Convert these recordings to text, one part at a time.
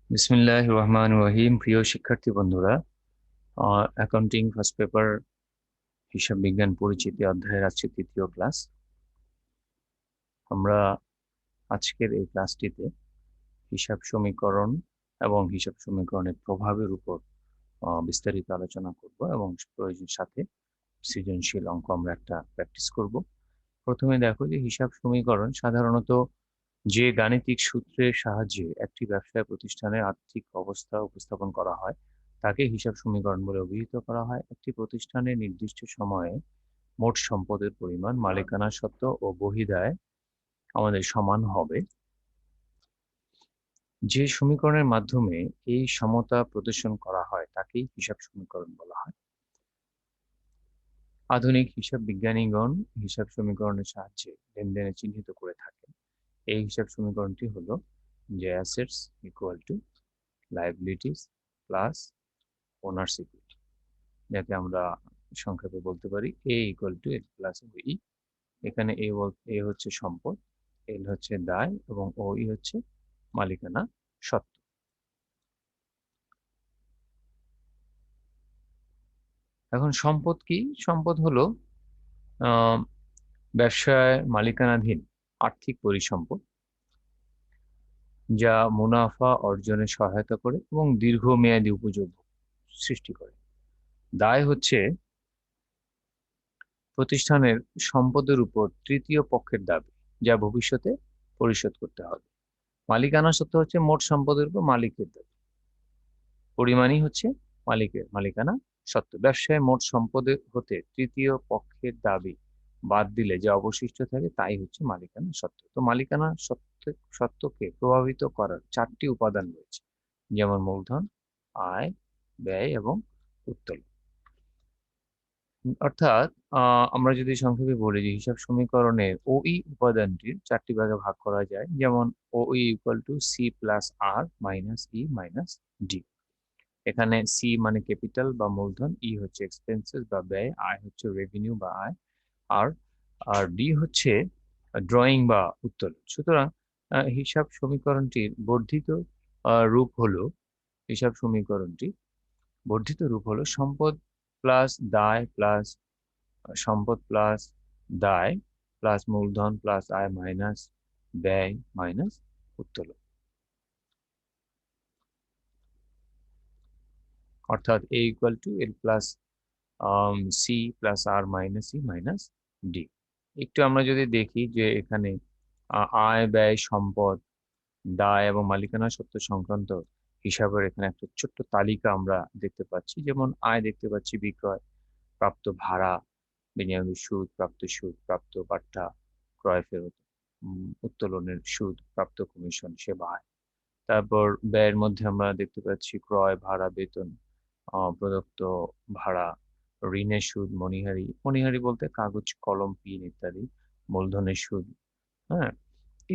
বিসমিল্লাহির রহমানির রহিম। প্রিয় শিক্ষার্থী বন্ধুরা, অ্যাকাউন্টিং ফার্স্ট পেপার হিসাব বিজ্ঞান পরিচিতি অধ্যায়ের আজকে তৃতীয় ক্লাস। আমরা আজকের এই ক্লাসটিতে হিসাব সমীকরণ এবং হিসাব সমীকরণের প্রভাবের উপর বিস্তারিত আলোচনা করব এবং প্রয়োজন সাথে সৃজনশীল অঙ্ক আমরা একটা প্র্যাকটিস করব। প্রথমে দেখো যে হিসাব সমীকরণ সাধারণত যে গাণিতিক সূত্রের সাহায্যে একটি ব্যবসায় প্রতিষ্ঠানের আর্থিক অবস্থা উপস্থাপন করা হয় তাকে হিসাব সমীকরণ বলে অভিহিত করা হয়। একটি প্রতিষ্ঠানের নির্দিষ্ট সময়ে মোট সম্পদের পরিমাণ, মালিকানা সত্ত্ব ও বহিদায় আমাদের সমান হবে। যে সমীকরণের মাধ্যমে এই সমতা প্রদর্শন করা হয় তাকেই হিসাব সমীকরণ বলা হয়। আধুনিক হিসাব বিজ্ঞানীগণ হিসাব সমীকরণের সাহায্যে লেনদেনে চিহ্নিত করে থাকেন। এই হিসাব সমীকরণটি হলো যে assets equal to liabilities plus owners equity, যাকে আমরা সংক্ষেপে বলতে পারি এ equal to L plus E. এখানে এ হচ্ছে সম্পদ, এল হচ্ছে দায় এবং ও ই হচ্ছে মালিকানা সত্ত্ব। এখন সম্পদ কি? সম্পদ হলো আহ ব্যবসায় মালিকানাধীন আর্থিক পরিসম্পদ যা মুনাফা অর্জনে সহায়তা করে এবং দীর্ঘমেয়াদী উপযোগ সৃষ্টি করে। দায় হচ্ছে প্রতিষ্ঠানের সম্পদের উপর তৃতীয় পক্ষের দাবি যা ভবিষ্যতে পরিশোধ করতে হবে। মালিকানা সত্ত্ব হচ্ছে মোট সম্পদের উপর মালিকের দাবি, পরিমাণই হচ্ছে মালিকের মালিকানা সত্ত্ব। ব্যবসায় মোট সম্পদের হতে তৃতীয় পক্ষের দাবি বাদ দিলে যে অবশিষ্ট থাকে তাই হচ্ছে মালিকানা সত্ত্ব। তো মালিকানা সত্ত্বকে প্রভাবিত করার চারটি উপাদান রয়েছে, যেমন মূলধন, আয়, ব্যয় এবং উত্তোলন। অর্থাৎ আমরা যদি সংক্ষেপে বলি যে হিসাব সমীকরণের ওই উপাদানটির চারটি ভাগে ভাগ করা যায়, যেমন ওই equal to C plus R minus E minus D. এখানে সি মানে ক্যাপিটাল বা মূলধন, ই হচ্ছে এক্সপেন্সেস বা ব্যয়, আয় হচ্ছে রেভিনিউ বা আয়, আর আর ডি হচ্ছে ড্রয়িং বা উত্তোলন। সুতরাং হিসাব সমীকরণটির বর্ধিত রূপ হলো হিসাব সমীকরণটি বর্ধিত রূপ হলো সম্পদ প্লাস দায় প্লাস সম্পদ প্লাস দায় প্লাস মূলধন প্লাস আয় মাইনাস ব্যয় মাইনাস উত্তোলন। অর্থাৎ A equal to L plus C plus R minus E minus D. একটু আমরা যদি দেখি যে এখানে আয় ব্যয় সম্পদ দায় এবং মালিকানা সত্ত্ব সংক্রান্ত হিসাবের এখানে একটা ছোট্ট তালিকা আমরা দেখতে পাচ্ছি। যেমন আয় দেখতে পাচ্ছি বিক্রয়, প্রাপ্ত ভাড়া, বিনিয়োগের সুদ, প্রাপ্ত সুদ, প্রাপ্ত পাঠ্যা, ক্রয় ফেরত, উত্তোলনের সুদ, প্রাপ্ত কমিশন, সেবা আয়। তারপর ব্যয়ের মধ্যে আমরা দেখতে পাচ্ছি ক্রয়, ভাড়া, বেতন, প্রদত্ত ভাড়া, ঋণের সুদ, মনিহারি, মনিহারি বলতে কাগজ, কলম, পিন ইত্যাদি, মূলধনের সুদ। হ্যাঁ,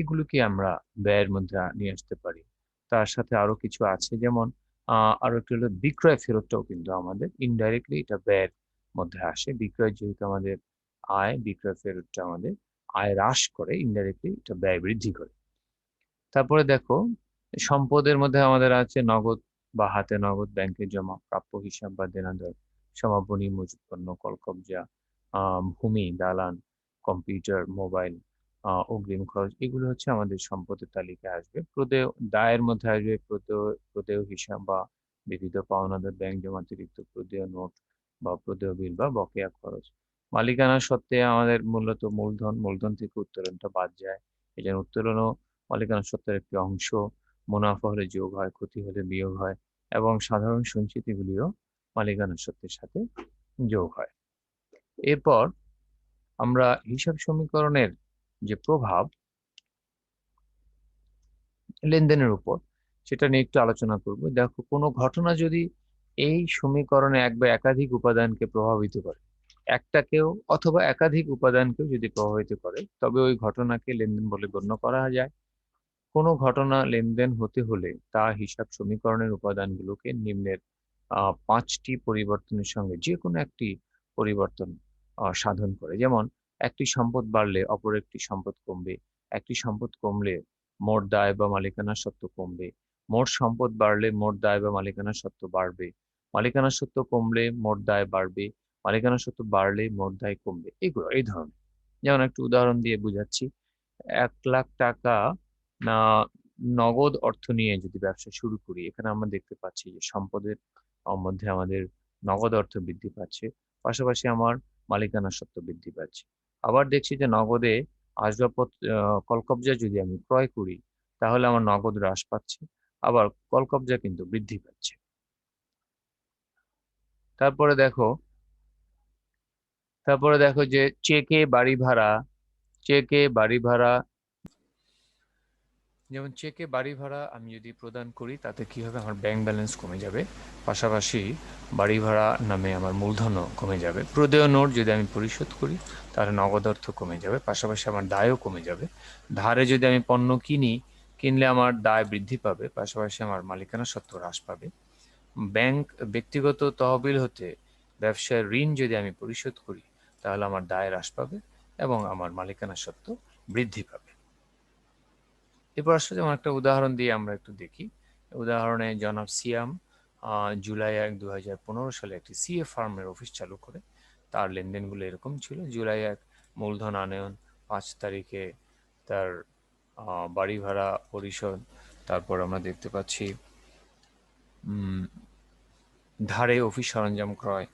এগুলোকে আমরা ব্যয়ের মধ্যে নিয়ে আসতে পারি। তার সাথে আরো কিছু আছে, যেমন আরো একটি হলো বিক্রয় ফেরতটাও কিন্তু আমাদের ইনডাইরেক্টলি এটা ব্যয়ের মধ্যে আসে। বিক্রয় যেহেতু আমাদের আয়, বিক্রয় ফেরতটা আমাদের আয় হ্রাস করে, ইনডাইরেক্টলি এটা ব্যয় বৃদ্ধি করে। তারপরে দেখো সম্পদের মধ্যে আমাদের আছে নগদ বা হাতে নগদ, ব্যাংকে জমা, প্রাপ্য হিসাব বা দেনাদার, সমাপনী, মজুত পণ্য, কলকবজা, ভূমি, দালান, কম্পিউটার, মোবাইল, অগ্রিম খরচ। এগুলো হচ্ছে আমাদের সম্পদের তালিকায় আসবে। প্রদেয় দায়ের মধ্যে আসবে প্রদেয় হিসাব বা বিবিধ পাওনাদার, ব্যাংক জমা, অতিরিক্ত প্রদেয় নোট বা প্রদেয় বিল বা বকেয়া খরচ। মালিকানা সত্ত্বে আমাদের মূলত মূলধন, মূলধন থেকে উত্তোলনটা বাদ যায়। এই জন্য উত্তোলনও মালিকানা সত্ত্বের একটি অংশ। মুনাফা হলে যোগ হয়, ক্ষতি হলে বিয়োগ হয় এবং সাধারণ সঞ্চিতিগুলিও মালিকানা সত্ত্বের সাথে যোগ হয়। এরপর আমরা হিসাব সমীকরণের যে প্রভাব লেনদেনের উপর, সেটা নিয়ে একটু আলোচনা করব। দেখো, কোনো ঘটনা যদি এই সমীকরণে এক বা একাধিক উপাদানকে প্রভাবিত করে, একটাকেও অথবা একাধিক উপাদানকেও যদি প্রভাবিত করে, তবে ওই ঘটনাকে লেনদেন বলে গণ্য করা যায়। কোনো ঘটনা লেনদেন হতে হলে তা হিসাব সমীকরণের উপাদানগুলোকে নিম্নের পাঁচটি পরিবর্তনের সঙ্গে যে কোনো একটি পরিবর্তন সাধন করে। যেমন একটি সম্পদ বাড়লে অপর একটি সম্পদ কমবে, একটি সম্পদ কমলে মোট দায় বা মালিকানা সত্ত্ব কমবে, মোট সম্পদ বাড়লে মোট দায় বা মালিকানা সত্ত্ব বাড়বে, মালিকানা সত্ত্ব কমলে মোট দায় বাড়বে, মালিকানা সত্ত্ব বাড়লে মোট দায় কমবে, এগুলো এই ধরনের। যেমন একটু উদাহরণ দিয়ে বুঝাচ্ছি। 1,00,000 টাকা না নগদ অর্থ নিয়ে যদি ব্যবসা শুরু করি, এখানে আমরা দেখতে পাচ্ছি যে সম্পদের মধ্যে আমাদের নগদ অর্থ বৃদ্ধি পাচ্ছে, পাশাপাশি আমার মালিকানা সত্ত্ব বৃদ্ধি পাচ্ছে। আবার দেখছি যে নগদে আসবাবপত্র কলকবজা যদি আমি ক্রয় করি, তাহলে আমার নগদ হ্রাস পাচ্ছে, আবার কলকবজা কিন্তু বৃদ্ধি পাচ্ছে। তারপরে দেখো যে চেকে বাড়ি ভাড়া, যেমন চেকে বাড়ি ভাড়া আমি যদি প্রদান করি, তাতে কি হবে, আমার ব্যাংক ব্যালেন্স কমে যাবে, পাশাপাশি বাড়ি ভাড়া নামে আমার মূলধনও কমে যাবে। প্রদেয় নোট যদি আমি পরিশোধ করি, তাহলে নগদ অর্থ কমে যাবে, পাশাপাশি আমার দায়ও কমে যাবে। ধারে যদি আমি পণ্য কিনলে আমার দায় বৃদ্ধি পাবে, পাশাপাশি আমার মালিকানা সত্ত্ব হ্রাস পাবে। ব্যাংক ব্যক্তিগত তহবিল হতে ব্যবসায় ঋণ যদি আমি পরিশোধ করি, তাহলে আমার দায় হ্রাস পাবে এবং আমার মালিকানা সত্ত্ব বৃদ্ধি পাবে। এরপর আসলে যেমন একটা উদাহরণ দিয়ে আমরা একটু দেখি। উদাহরণে জনাব সিয়াম জুলাই 1, 2015 সালে একটি সিএ ফার্মের অফিস চালু করে। তার লেনদেনগুলো এরকম ছিল: জুলাই 1 মূলধন আনয়ন, 5 তারিখে তার বাড়ি ভাড়া পরিশোধ, তারপর আমরা দেখতে পাচ্ছি ধারে অফিস সরঞ্জাম ক্রয়,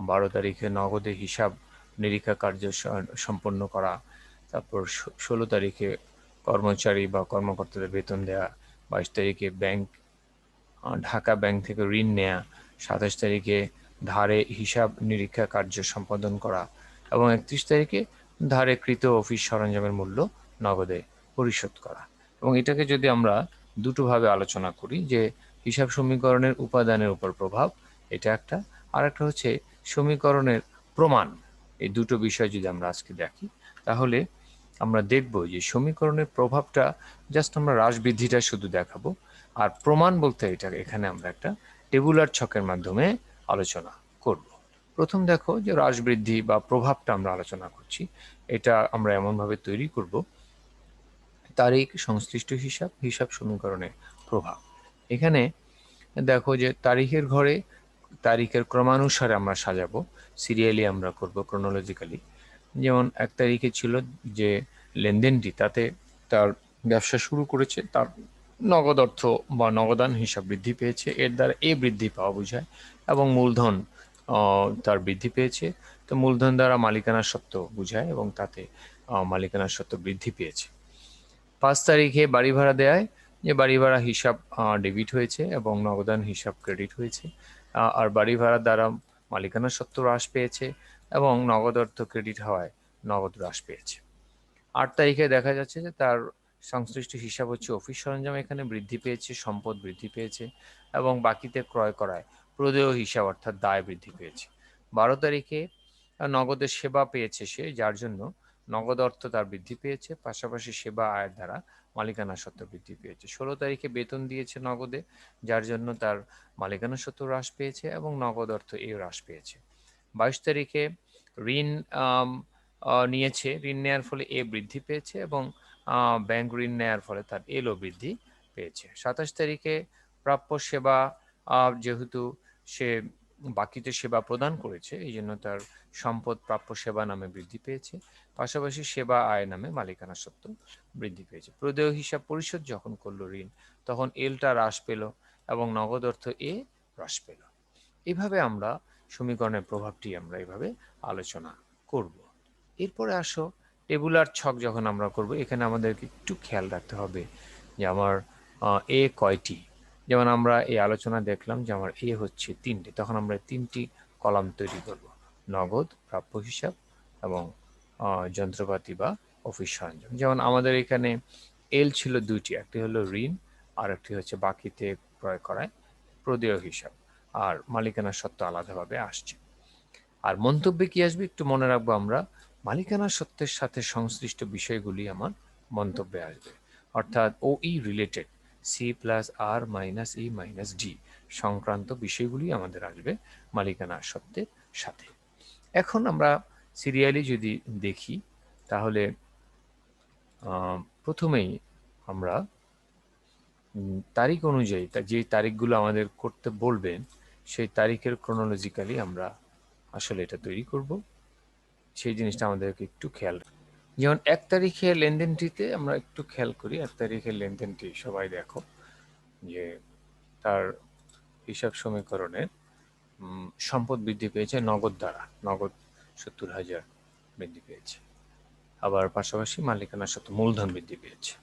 12 তারিখে নগদে হিসাব নিরীক্ষা কার্য সম্পন্ন করা, তারপর 16 তারিখে কর্মচারী বা কর্মকর্তাদের বেতন দেওয়া, 22 তারিখে ঢাকা ব্যাংক থেকে ঋণ নেয়া, 27 তারিখে ধারে হিসাব নিরীক্ষা কার্য সম্পাদন করা এবং 31 তারিখে ধারে কৃত অফিস সরঞ্জামের মূল্য নগদে পরিশোধ করা। এবং এটাকে যদি আমরা দুটোভাবে আলোচনা করি, যে হিসাব সমীকরণের উপাদানের উপর প্রভাব, এটা একটা, আর একটা হচ্ছে সমীকরণের প্রমাণ। এই দুটো বিষয় যদি আমরা আজকে দেখি, তাহলে আমরা দেখব যে সমীকরণের প্রভাবটা জাস্ট আমরা হ্রাস বৃদ্ধিটা শুধু দেখাবো, আর প্রমাণ বলতে এটা এখানে আমরা একটা টেবুলার ছকের মাধ্যমে আলোচনা করব। প্রথম দেখো যে হ্রাস বৃদ্ধি বা প্রভাবটা আমরা আলোচনা করছি, এটা আমরা এমনভাবে তৈরি করব: তারিখ সংশ্লিষ্ট হিসাব সমীকরণের প্রভাব। এখানে দেখো যে তারিখের ঘরে তারিখের ক্রমানুসারে আমরা সাজাবো, সিরিয়ালি আমরা করব, ক্রোনোলজিক্যালি। যেমন 1 তারিখে ছিল যে লেনদেনটি, তাতে তার ব্যবসা শুরু করেছে, তার নগদ অর্থ বা নগদান হিসাব বৃদ্ধি পেয়েছে, এর দ্বারা এ বৃদ্ধি পাওয়া বোঝায়, এবং মূলধন তার বৃদ্ধি পেয়েছে, তো মূলধন দ্বারা মালিকানা সত্ত্ব বোঝায় এবং তাতে মালিকানা সত্ত্ব বৃদ্ধি পেয়েছে। 5 তারিখে বাড়ি ভাড়া দেয়, যে বাড়ি ভাড়া হিসাব ডেবিট হয়েছে এবং নগদান হিসাব ক্রেডিট হয়েছে, আর বাড়ি ভাড়া দ্বারা মালিকানা সত্ত্ব হ্রাস পেয়েছে এবং নগদ অর্থ ক্রেডিট হওয়ায় নগদ হ্রাস পেয়েছে। 8 তারিখে দেখা যাচ্ছে যে তার সংশ্লিষ্ট হিসাব হচ্ছে অফিস সরঞ্জাম, এখানে বৃদ্ধি পেয়েছে, সম্পদ বৃদ্ধি পেয়েছে এবং বাকিতে ক্রয় করায় প্রদেয় হিসাব অর্থাৎ দায় বৃদ্ধি পেয়েছে। 12 তারিখে নগদের সেবা পেয়েছে সে, যার জন্য নগদ অর্থ তার বৃদ্ধি পেয়েছে, পাশাপাশি সেবা আয়ের দ্বারা মালিকানা সত্ত্ব বৃদ্ধি পেয়েছে। 16 তারিখে বেতন দিয়েছে নগদে, যার জন্য তার মালিকানা সত্ত্ব হ্রাস পেয়েছে এবং নগদ অর্থ এ হ্রাস পেয়েছে। 22 তারিখে ঋণ নিয়েছে, ঋণ নেওয়ার ফলে এ বৃদ্ধি পেয়েছে এবং ব্যাংক ঋণ নেওয়ার ফলে তার এলও বৃদ্ধি পেয়েছে। 27 তারিখে প্রাপ্য সেবা, যেহেতু সে বাকিতে সেবা প্রদান করেছে, এই জন্য তার সম্পদ প্রাপ্য সেবা নামে বৃদ্ধি পেয়েছে, পাশাপাশি সেবা আয় নামে মালিকানা সত্ত্ব বৃদ্ধি পেয়েছে। প্রদেয় হিসাব পরিশোধ যখন করলো ঋণ, তখন এলটা হ্রাস পেল এবং নগদ অর্থ এ হ্রাস পেল। এইভাবে আমরা সমীকরণের প্রভাবটি আমরা এইভাবে আলোচনা করব। এরপরে আসো টেবুলার ছক যখন আমরা করব, এখানে আমাদেরকে একটু খেয়াল রাখতে হবে যে আমার এ কয়টি। যেমন আমরা এই আলোচনা দেখলাম যে আমার এ হচ্ছে 3টে, তখন আমরা 3টি কলাম তৈরি করব: নগদ, প্রাপ্য হিসাব এবং যন্ত্রপাতি বা অফিস সরঞ্জাম। যেমন আমাদের এখানে এল ছিল 2টি, একটি হলো ঋণ আর একটি হচ্ছে বাকিতে ক্রয় করায় প্রদেয় হিসাব, আর মালিকানা সত্ত্ব আলাদাভাবে আসছে। আর মন্তব্যে কি আসবে একটু মনে রাখবো, আমরা মালিকানা সত্ত্বের সাথে সংশ্লিষ্ট বিষয়গুলি আমার মন্তব্যে আসবে, অর্থাৎ ও ই রিলেটেড, C+R-E-D সংক্রান্ত বিষয়গুলি আমাদের আসবে মালিকানা সত্ত্বের সাথে। এখন আমরা সিরিয়ালি যদি দেখি, তাহলে প্রথমেই আমরা তারিখ অনুযায়ী যে তারিখগুলো আমাদের করতে বলবেন সেই তারিখের ক্রোনোলজিক্যালি আমরা আসলে এটা তৈরি করব। সেই জিনিসটা আমাদেরকে একটু খেয়াল রাখতে হবে। যেমন 1 তারিখে লেনদেনটিতে আমরা একটু খেয়াল করি। 1 তারিখের লেনদেনটি সবাই দেখো যে তার হিসাব সমীকরণের সম্পদ বৃদ্ধি পেয়েছে নগদ দ্বারা, নগদ 70,000 বৃদ্ধি পেয়েছে। আবার পাশাপাশি মালিকানা সত্ত্ব মূলধন বৃদ্ধি পেয়েছে।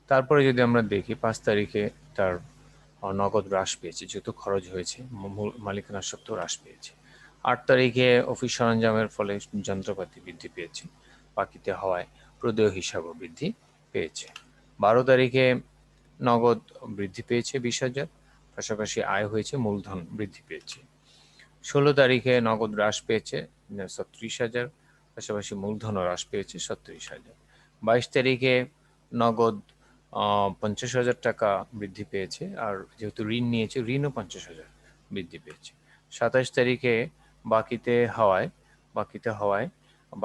তারপরে যদি আমরা দেখি 5 তারিখে তার নগদ হ্রাস পেয়েছে, যেহেতু খরচ হয়েছে, মালিকানা সত্ত্ব হ্রাস পেয়েছে। 8 তারিখে অফিস সরঞ্জামের ফলে যন্ত্রপাতি বৃদ্ধি পেয়েছে, বাকিতে হওয়ায় প্রদেয় হিসাবও বৃদ্ধি পেয়েছে। 12 তারিখে নগদ বৃদ্ধি পেয়েছে 20,000, পাশাপাশি আয় হয়েছে, মূলধন বৃদ্ধি পেয়েছে। 16 তারিখে নগদ হ্রাস পেয়েছে 36,000, পাশাপাশি মূলধনও হ্রাস পেয়েছে 37,000। 22 তারিখে নগদ 50,000 টাকা বৃদ্ধি পেয়েছে, আর যেহেতু ঋণ নিয়েছে ঋণও 50,000 বৃদ্ধি পেয়েছে। 27 তারিখে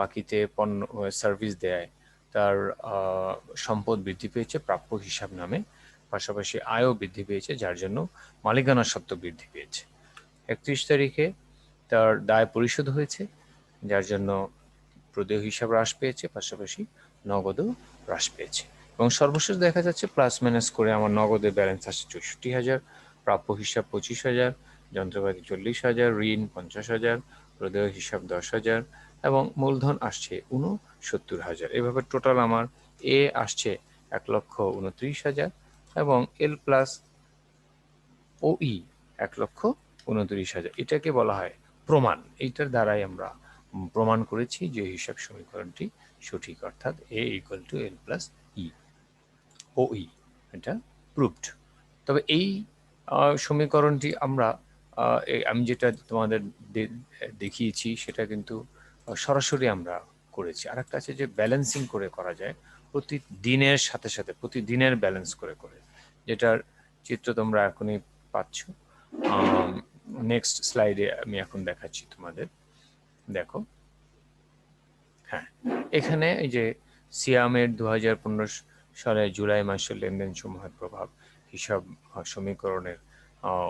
বাকিতে পণ্য সার্ভিস দেয় তার সম্পদ বৃদ্ধি পেয়েছে প্রাপ্য হিসাব নামে, পাশাপাশি আয়ও বৃদ্ধি পেয়েছে, যার জন্য মালিকানা সত্ত্ব বৃদ্ধি পেয়েছে। 31 তারিখে তার দায় পরিশোধ হয়েছে, যার জন্য প্রদেয় হিসাব হ্রাস পেয়েছে, পাশাপাশি নগদও হ্রাস পেয়েছে। এবং সর্বশেষ দেখা যাচ্ছে প্লাস মাইনাস করে আমার নগদের ব্যালেন্স আসছে 64,000, প্রাপ্য হিসাব 25,000, যন্ত্রপাতি 40,000, ঋণ 50,000, প্রদেয় হিসাব 10,000 এবং মূলধন আসছে 69,000। এভাবে টোটাল আমার এ আসছে 1,29,000 এবং এল প্লাস ওই 1,29,000। এটাকে বলা হয় প্রমাণ। এইটার দ্বারাই আমরা প্রমাণ করেছি যে হিসাব সমীকরণটি সঠিক, অর্থাৎ A equal to L plus E ওই, এটা প্রুভড। তবে এই সমীকরণটি আমরা আমি যেটা তোমাদের দেখিয়েছি সেটা কিন্তু সরাসরি আমরা করেছি। আর একটা আছে যে ব্যালেন্সিং করে করা যায়, প্রতিদিনের সাথে সাথে প্রতিদিনের ব্যালেন্স করে করে, যেটার চিত্র তোমরা এখনই পাচ্ছ। নেক্সট স্লাইডে আমি এখন দেখাচ্ছি তোমাদের, দেখো। হ্যাঁ, এখানে এই যে সিয়ামের 2015 সালের জুলাই মাসের লেনদেন সমূহের প্রভাব হিসাব সমীকরণের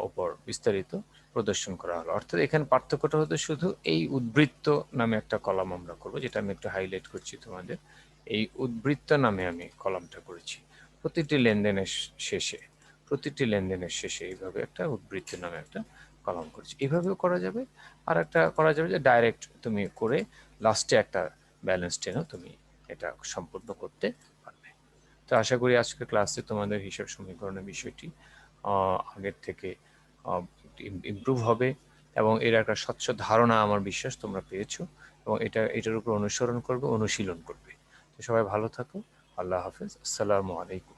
উপর বিস্তারিত প্রদর্শন করা হলো। অর্থাৎ এখানে পার্থক্যটা হতো শুধু এই উদ্বৃত্ত নামে একটা কলাম আমরা করবো, যেটা আমি একটু হাইলাইট করছি তোমাদের। এই উদ্বৃত্ত নামে আমি কলামটা করেছি। প্রতিটি লেনদেনের শেষে এইভাবে একটা উদ্বৃত্ত নামে একটা কলাম করেছি। এইভাবেও করা যাবে। আর একটা করা যাবে যে ডাইরেক্ট তুমি করে লাস্টে একটা ব্যালেন্স টেনেও তুমি এটা সম্পূর্ণ করতে পারবে। তো আশা করি আজকের ক্লাসে তোমাদের হিসাব সমীকরণের বিষয়টি আগের থেকে ইমপ্রুভ হবে এবং এর একটা স্বচ্ছ ধারণা আমার বিশ্বাস তোমরা পেয়েছো, এবং এটার উপর অনুসরণ করবে, অনুশীলন করবে। তো সবাই ভালো থাকো। আল্লাহ হাফেজ। আসসালামু আলাইকুম।